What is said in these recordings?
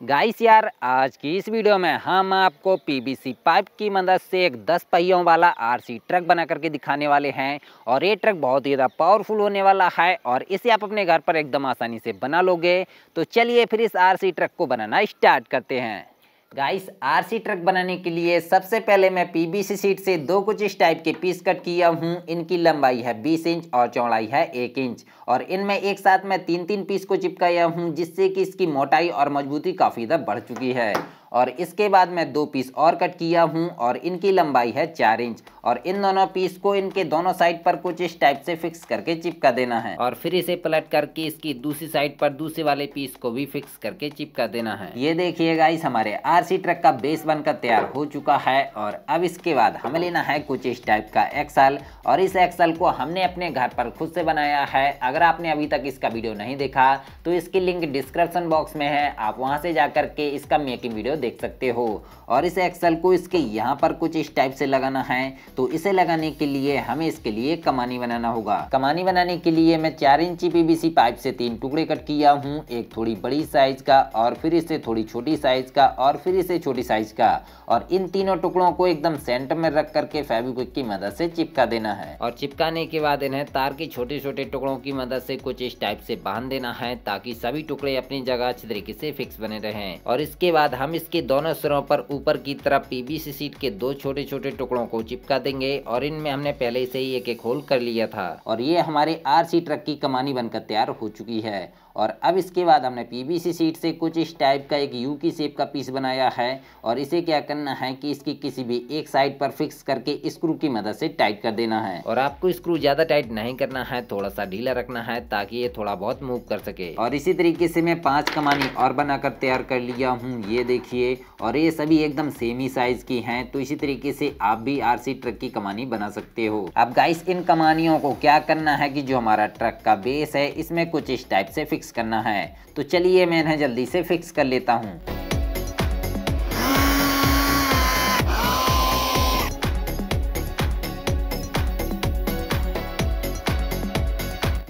Guys यार, आज की इस वीडियो में हम आपको पीवीसी पाइप की मदद से एक 10 पहियों वाला आरसी ट्रक बना करके दिखाने वाले हैं। और ये ट्रक बहुत ही ज़्यादा पावरफुल होने वाला है और इसे आप अपने घर पर एकदम आसानी से बना लोगे। तो चलिए फिर इस आरसी ट्रक को बनाना स्टार्ट करते हैं। गाइस, आरसी ट्रक बनाने के लिए सबसे पहले मैं पीवीसी शीट से दो कुछ इस टाइप के पीस कट किया हूँ। इनकी लंबाई है 20 इंच और चौड़ाई है 1 इंच और इनमें एक साथ मैं तीन पीस को चिपकाया हूँ, जिससे कि इसकी मोटाई और मजबूती काफ़ी ज़्यादा बढ़ चुकी है। और इसके बाद मैं 2 पीस और कट किया हूँ और इनकी लंबाई है 4 इंच और इन दोनों पीस को इनके दोनों साइड पर कुछ इस टाइप से फिक्स करके चिपका देना है। और फिर इसे पलट करके इसकी दूसरी साइड पर दूसरे वाले पीस को भी फिक्स करके चिपका देना है। ये देखिए गाइस, हमारे आरसी ट्रक का बेस बनकर तैयार हो चुका है। और अब इसके बाद हमें लेना है कुछ इस टाइप का एक्सल और इस एक्सल को हमने अपने घर पर खुद से बनाया है। अगर आपने अभी तक इसका वीडियो नहीं देखा तो इसकी लिंक डिस्क्रिप्शन बॉक्स में है, आप वहां से जाकर के इसका मेकिंग वीडियो देख सकते हो। और इस एक्सल को इसके यहाँ पर कुछ इस टाइप से लगाना है। तो इसे लगाने के लिए हमें इसके लिए कमानी बनाना होगा। कमानी बनाने के लिए मैं 4 इंची पीवीसी पाइप से 3 टुकड़े कट किया हूँ, एक थोड़ी बड़ी साइज का और फिर इसे थोड़ी छोटी साइज का और फिर इसे छोटी साइज का। और इन तीनों टुकड़ों को एकदम सेंटर में रख करके फेविक्विक की मदद से चिपका देना है। और चिपकाने के बाद इन्हें तार के छोटे छोटे टुकड़ों की मदद से कुछ इस टाइप से बांध देना है, ताकि सभी टुकड़े अपनी जगह अच्छी तरीके से फिक्स बने रहें। और इसके बाद हम इसके दोनों सिरों पर ऊपर की तरफ पीवीसी शीट के 2 छोटे छोटे टुकड़ों को चिपका देंगे और इनमें हमने पहले से ही एक होल कर लिया था। और ये हमारे आरसी ट्रक की कमानी बनकर तैयार हो चुकी है। और अब इसके बाद हमने पीवीसी शीट से कुछ इस टाइप का एक यू की शेप का पीस बनाया है और इसे क्या करना है कि इसकी किसी भी एक साइड पर फिक्स करके स्क्रू की मदद से टाइट कर देना है। और आपको स्क्रू ज्यादा टाइट नहीं करना है, थोड़ा सा ढीला रखना है ताकि ये थोड़ा बहुत मूव कर सके। और इसी तरीके से मैं 5 कमानी और बनाकर तैयार कर लिया हूँ, ये देखिए। और ये सभी एकदम सेम ही साइज की हैं। तो इसी तरीके से आप भी आरसी ट्रक की कमानी बना सकते हो। अब गाइस, इन कमानियों को क्या करना है कि जो हमारा ट्रक का बेस है इसमें कुछ इस टाइप से फिक्स करना है। तो चलिए मैं इन्हें जल्दी से फिक्स कर लेता हूँ।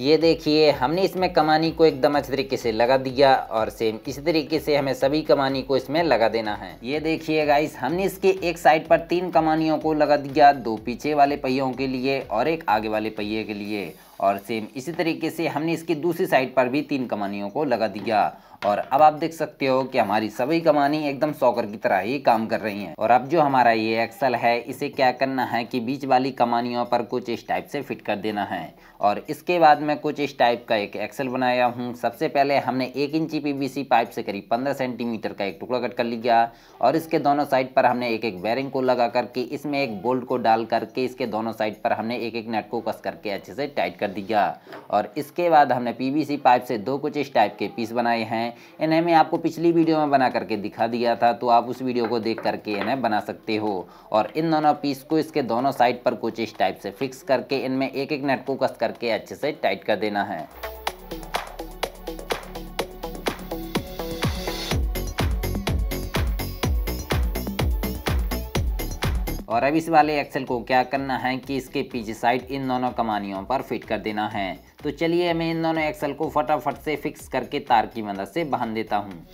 ये देखिए, हमने इसमें कमानी को एकदम अच्छे तरीके से लगा दिया और सेम इसी तरीके से हमें सभी कमानी को इसमें लगा देना है। ये देखिए गाइस, हमने इसके एक साइड पर 3 कमानियों को लगा दिया, 2 पीछे वाले पहियों के लिए और एक आगे वाले पहिए के लिए। और सेम इसी तरीके से हमने इसकी दूसरी साइड पर भी 3 कमानियों को लगा दिया। और अब आप देख सकते हो कि हमारी सभी कमानी एकदम सॉकर की तरह ही काम कर रही हैं। और अब जो हमारा ये एक्सल है इसे क्या करना है कि बीच वाली कमानियों पर कुछ इस टाइप से फिट कर देना है। और इसके बाद मैं कुछ इस टाइप का एक एक्सल बनाया हूँ। सबसे पहले हमने 1 इंची पीवीसी पाइप से करीब 15 सेंटीमीटर का एक टुकड़ा कट कर लिया और इसके दोनों साइड पर हमने एक बेरिंग को लगा करके इसमें एक बोल्ट को डाल करके इसके दोनों साइड पर हमने एक नट को कस करके अच्छे से टाइट कर दिया। और इसके बाद हमने पीवीसी पाइप से 2 कुछ इस टाइप के पीस बनाए हैं। इन्हें मैं आपको पिछली वीडियो में बना करके दिखा दिया था, तो आप उस वीडियो को देख करके इन्हें बना सकते हो। और इन दोनों पीस को इसके दोनों साइड पर कुछ इस टाइप से फिक्स करके इनमें एक नट को कस करके अच्छे से टाइट कर देना है। और अब इस वाले एक्सल को क्या करना है कि इसके पीछे साइड इन दोनों कमानियों पर फिट कर देना है। तो चलिए मैं इन दोनों एक्सल को फटाफट से फिक्स करके तार की मदद से बांध देता हूँ।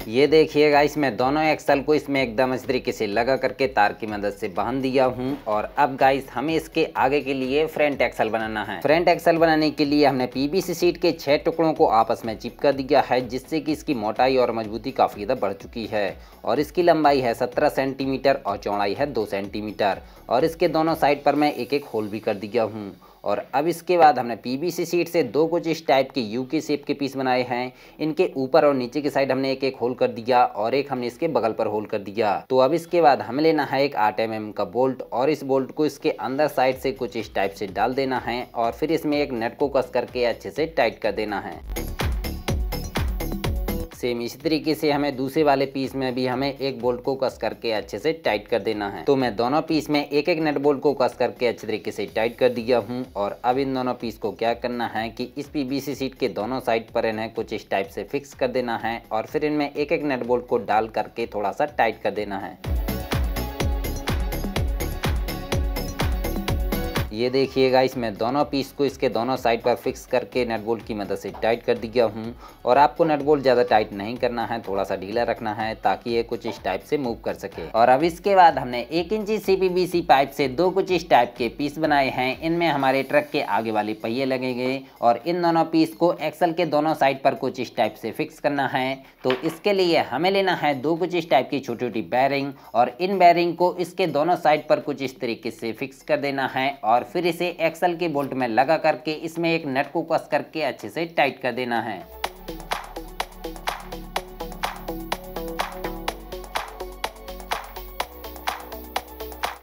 ये देखिए गाइस, मैं दोनों एक्सल को इसमें एकदम इस तरीके से लगा करके तार की मदद से बांध दिया हूँ। और अब गाइस, हमें इसके आगे के लिए फ्रंट एक्सल बनाना है। फ्रंट एक्सल बनाने के लिए हमने पीवीसी शीट के 6 टुकड़ों को आपस में चिपका दिया है, जिससे कि इसकी मोटाई और मजबूती काफ़ी ज़्यादा बढ़ चुकी है। और इसकी लंबाई है 17 सेंटीमीटर और चौड़ाई है 2 सेंटीमीटर। और इसके दोनों साइड पर मैं एक होल भी कर दिया हूँ। और अब इसके बाद हमने पीवीसी शीट से 2 कुछ इस टाइप के यू के शेप के पीस बनाए हैं। इनके ऊपर और नीचे की साइड हमने एक होल कर दिया और एक हमने इसके बगल पर होल कर दिया। तो अब इसके बाद हमें लेना है एक 8 mm का बोल्ट और इस बोल्ट को इसके अंदर साइड से कुछ इस टाइप से डाल देना है और फिर इसमें एक नट को कस करके अच्छे से टाइट कर देना है। सेम इसी तरीके से हमें दूसरे वाले पीस में भी हमें एक बोल्ट को कस करके अच्छे से टाइट कर देना है। तो मैं दोनों पीस में एक नट बोल्ट को कस करके अच्छे तरीके से टाइट कर दिया हूँ। और अब इन दोनों पीस को क्या करना है कि इस पीवीसी शीट के दोनों साइड पर इन्हें कुछ इस टाइप से फिक्स कर देना है और फिर इनमें एक नट बोल्ट को डाल करके थोड़ा सा टाइट कर देना है। ये देखिए गाइस, मैं दोनों पीस को इसके दोनों साइड पर फिक्स करके नट बोल्ट की मदद से टाइट कर दिया हूँ। और आपको नट बोल्ट ज़्यादा टाइट नहीं करना है, थोड़ा सा ढीला रखना है ताकि ये कुछ इस टाइप से मूव कर सके। और अब इसके बाद हमने 1 इंची CPVC पाइप से 2 कुछ इस टाइप के पीस बनाए हैं। इनमें हमारे ट्रक के आगे वाले पहिए लगेंगे और इन दोनों पीस को एक्सल के दोनों साइड पर कुछ इस टाइप से फिक्स करना है। तो इसके लिए हमें लेना है 2 कुछ इस टाइप की छोटी छोटी बेरिंग और इन बेरिंग को इसके दोनों साइड पर कुछ इस तरीके से फिक्स कर देना है और फिर इसे एक्सल के बोल्ट में लगा करके इसमें एक नट को कस करके अच्छे से टाइट कर देना है।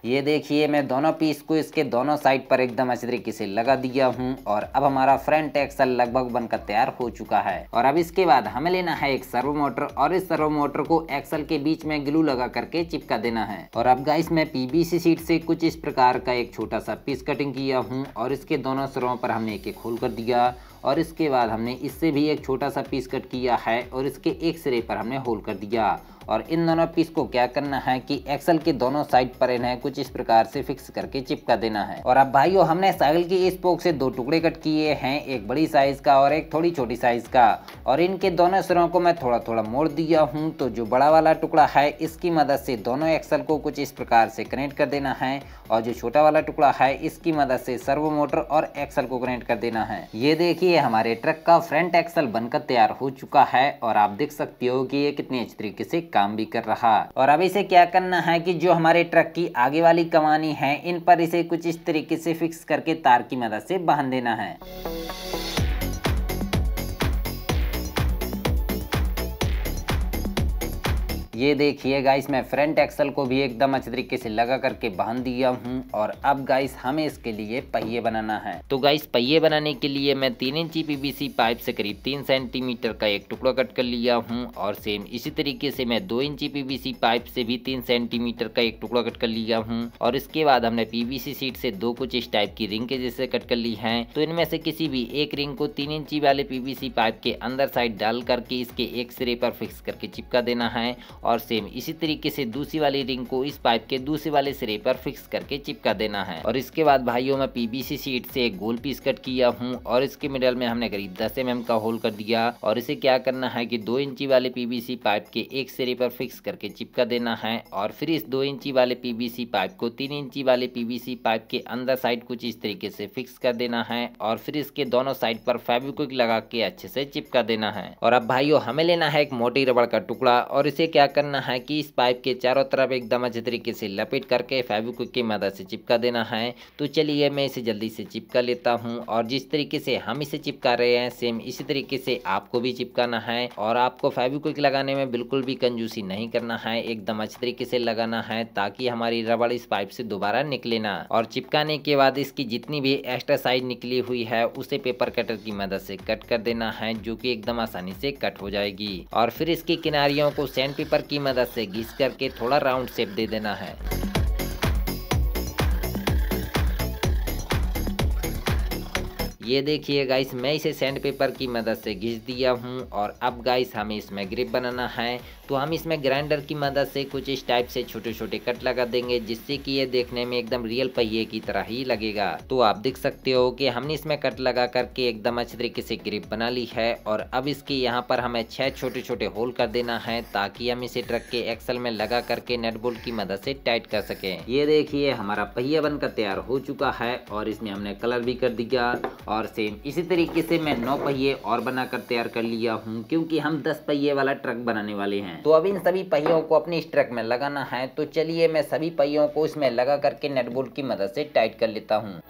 ये देखिए, मैं दोनों पीस को इसके दोनों साइड पर एकदम अच्छे तरीके से लगा दिया हूँ और अब हमारा फ्रंट एक्सल लगभग बनकर तैयार हो चुका है। और अब इसके बाद हमें लेना है एक सर्वो मोटर और इस सर्वो मोटर को एक्सल के बीच में ग्लू लगा करके चिपका देना है। और अब गाइस, मैं PVC शीट से कुछ इस प्रकार का एक छोटा सा पीस कटिंग किया हूँ और इसके दोनों सिरों पर हमने एक एक होल कर दिया। और इसके बाद हमने इससे भी एक छोटा सा पीस कट किया है और इसके एक सिरे पर हमने होल कर दिया। और इन दोनों पीस को क्या करना है कि एक्सल के दोनों साइड पर इन्हें कुछ इस प्रकार से फिक्स करके चिपका देना है। और अब भाइयों, हमने साइकिल की स्पोक से 2 टुकड़े कट किए हैं, एक बड़ी साइज का और एक थोड़ी छोटी साइज का। और इनके दोनों सिरों को मैं थोड़ा थोड़ा मोड़ दिया हूँ। तो जो बड़ा वाला टुकड़ा है इसकी मदद से दोनों एक्सल को कुछ इस प्रकार से कनेक्ट कर देना है और जो छोटा वाला टुकड़ा है इसकी मदद से सर्वो मोटर और एक्सल को कनेक्ट कर देना है। ये देखिए, हमारे ट्रक का फ्रंट एक्सल बनकर तैयार हो चुका है और आप देख सकते हो कि ये कितने अच्छे तरीके से काम भी कर रहा है। और अब इसे क्या करना है कि जो हमारे ट्रक की आगे वाली कमानी है इन पर इसे कुछ इस तरीके से फिक्स करके तार की मदद से बांध देना है। ये देखिए गाइस, मैं फ्रंट एक्सल को भी एकदम अच्छे तरीके से लगा करके बांध दिया हूँ। और अब गाइस, हमें इसके लिए पहिए बनाना है। तो गाइस, पहिए बनाने के लिए मैं 3 इंची PVC पाइप से करीब 3 सेंटीमीटर का एक टुकड़ा कट कर लिया हूँ और सेम इसी तरीके से मैं 2 इंची PVC पाइप से भी 3 सेंटीमीटर का एक टुकड़ा कट कर लिया हूँ। और इसके बाद हमने PVC शीट से 2 कुछ इस टाइप की रिंग के जैसे कट कर ली है। तो इनमें से किसी भी एक रिंग को 3 इंची वाले PVC पाइप के अंदर साइड डाल करके इसके एक सिरे पर फिक्स करके चिपका देना है। और सेम इसी तरीके से दूसरी वाली रिंग को इस पाइप के दूसरे वाले सिरे पर फिक्स करके चिपका देना है। और इसके बाद भाइयों, मैं PVC शीट से एक गोल पीस कट किया हूँ और इसके मिडल में हमने करीब 10 mm का होल कर दिया। और इसे क्या करना है कि 2 इंची वाले PVC पाइप के एक सिरे पर फिक्स करके चिपका देना है और फिर इस 2 इंची वाले PVC पाइप को 3 इंची वाले PVC पाइप के अंदर साइड कुछ इस तरीके से फिक्स कर देना है और फिर इसके दोनों साइड पर फेविक्विक लगा के अच्छे से चिपका देना है। और अब भाइयों, हमें लेना है एक मोटी रबड़ का टुकड़ा और इसे क्या करना है कि इस पाइप के चारों तरफ एकदम अच्छे तरीके से लपेट करके फेविक्विक की मदद से चिपका देना है। तो चलिए, मैं इसे जल्दी से चिपका लेता हूं। और जिस तरीके से हम इसे चिपका रहे हैं सेम इसी तरीके से आपको भी चिपकाना है। और आपको फेविक्विक लगाने में बिल्कुल भी कंजूसी नहीं करना है, एकदम अच्छे तरीके से लगाना है ताकि हमारी रबड़ इस पाइप से दोबारा निकले ना। और चिपकाने के बाद इसकी जितनी भी एक्स्ट्रा साइड निकली हुई है उसे पेपर कटर की मदद से कट कर देना है, जो कि एकदम आसानी से कट हो जाएगी। और फिर इसकी किनारियों को सैंड पेपर की मदद से घिस करके थोड़ा राउंड शेप दे देना है। ये देखिए गाइस, मैं इसे सैंड पेपर की मदद से घिस दिया हूँ। और अब गाइस, हमें इसमें ग्रिप बनाना है। तो हम इसमें ग्राइंडर की मदद से कुछ इस टाइप से छोटे छोटे कट लगा देंगे, जिससे कि ये देखने में एकदम रियल पहिए की तरह ही लगेगा। तो आप देख सकते हो कि हमने इसमें कट लगा करके एकदम अच्छे तरीके से ग्रिप बना ली है। और अब इसके यहाँ पर हमें 6 छोटे छोटे होल कर देना है ताकि हम इसे ट्रक के एक्सल में लगा करके नट बोल्ट की मदद से टाइट कर सके। ये देखिए, हमारा पहिया बनकर तैयार हो चुका है और इसमें हमने कलर भी कर दिया। और सेम इसी तरीके से मैं 9 पहिए और बनाकर तैयार कर लिया हूँ, क्योंकि हम 10 पहिए वाला ट्रक बनाने वाले हैं। तो अब इन सभी पहियों को अपने इस ट्रक में लगाना है। तो चलिए, मैं सभी पहियों को इसमें लगा करके नट बोल्ट की मदद से टाइट कर लेता हूँ।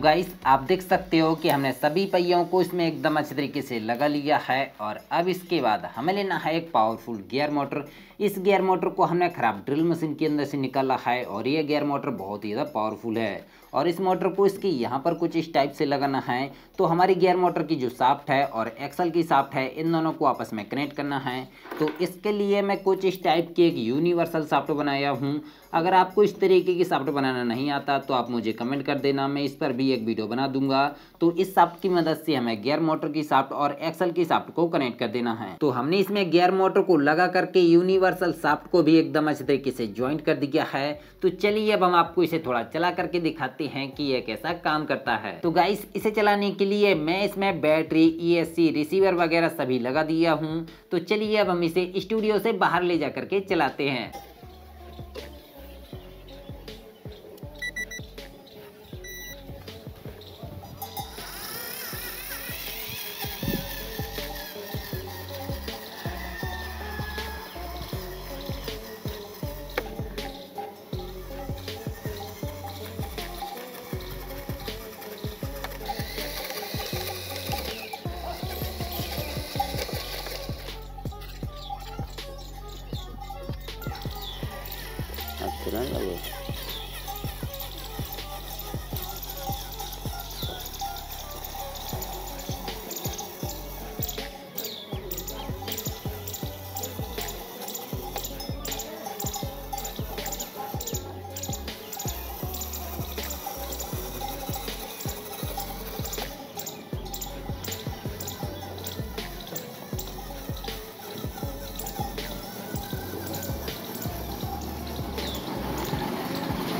गाइस आप देख सकते हो कि हमने सभी पहियों को इसमें एकदम अच्छे तरीके से लगा लिया है और अब इसके बाद हमें लेना है एक पावरफुल गियर मोटर। इस गियर मोटर को हमने खराब ड्रिल मशीन के अंदर से निकाला है और ये गियर मोटर बहुत ही ज़्यादा पावरफुल है और इस मोटर को इसकी यहाँ पर कुछ इस टाइप से लगाना है। तो हमारी गियर मोटर की जो शाफ्ट है और एक्सल की शाफ्ट है इन दोनों को आपस में कनेक्ट करना है। तो इसके लिए मैं कुछ इस टाइप की एक यूनिवर्सल शाफ्ट बनाया हूँ। अगर आपको इस तरीके की शाफ्ट बनाना नहीं आता तो आप मुझे कमेंट कर देना, मैं इस पर भी एक वीडियो बना दूंगा। तो इस शाफ्ट की मदद से हमें गियर मोटर की शाफ्ट और एक्सल की शाफ्ट को कनेक्ट कर देना है। तो हमने इसमें गियर मोटर को लगा करके यूनिवर्सल शाफ्ट को भी एकदम अच्छे तरीके से ज्वाइंट कर दिया है। तो चलिए अब हम आपको इसे थोड़ा चला करके दिखाते हैं कि यह कैसा काम करता है। तो गाइस इसे चलाने के लिए मैं इसमें बैटरी, ESC, रिसीवर वगैरह सभी लगा दिया हूँ। तो चलिए अब हम इसे स्टूडियो से बाहर ले जा करके चलाते हैं।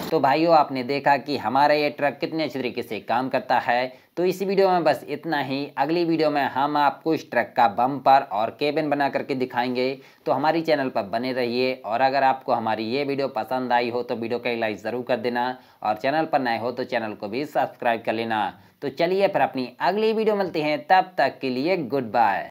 तो भाइयों आपने देखा कि हमारा ये ट्रक कितने अच्छे तरीके से काम करता है। तो इस वीडियो में बस इतना ही। अगली वीडियो में हम आपको इस ट्रक का बम्पर और केबिन बना करके दिखाएंगे। तो हमारी चैनल पर बने रहिए और अगर आपको हमारी ये वीडियो पसंद आई हो तो वीडियो को लाइक ज़रूर कर देना और चैनल पर नए हो तो चैनल को भी सब्सक्राइब कर लेना। तो चलिए फिर अपनी अगली वीडियो मिलते हैं, तब तक के लिए गुड बाय।